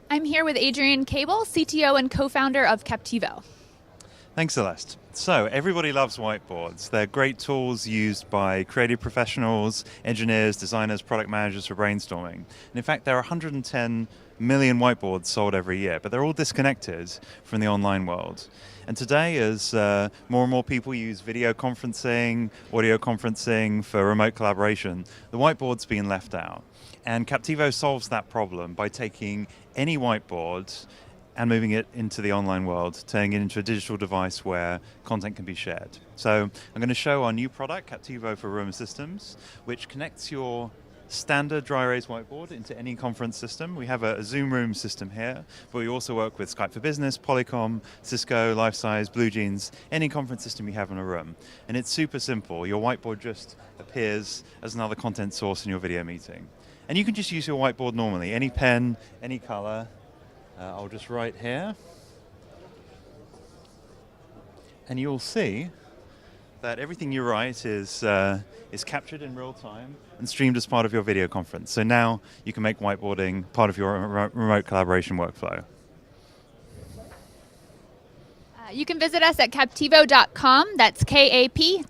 I'm here with Adrian Cable, CTO and co-founder of Kaptivo. Thanks, Celeste. So, everybody loves whiteboards. They're great tools used by creative professionals, engineers, designers, product managers for brainstorming. And in fact, there are 110 million whiteboards sold every year, but they're all disconnected from the online world. And today, as more and more people use video conferencing, audio conferencing for remote collaboration, the whiteboard's being left out. And Kaptivo solves that problem by taking any whiteboard and moving it into the online world, turning it into a digital device where content can be shared. So I'm going to show our new product, Kaptivo for Room Systems, which connects your standard dry erase whiteboard into any conference system. We have a Zoom Room system here, but we also work with Skype for Business, Polycom, Cisco, Lifesize, BlueJeans, any conference system you have in a room. And it's super simple. Your whiteboard just appears as another content source in your video meeting. And you can just use your whiteboard normally, any pen, any color. I'll just write here. And you'll see that everything you write is captured in real time and streamed as part of your video conference. So now you can make whiteboarding part of your remote collaboration workflow. You can visit us at kaptivo.com. That's Kaptivo.com.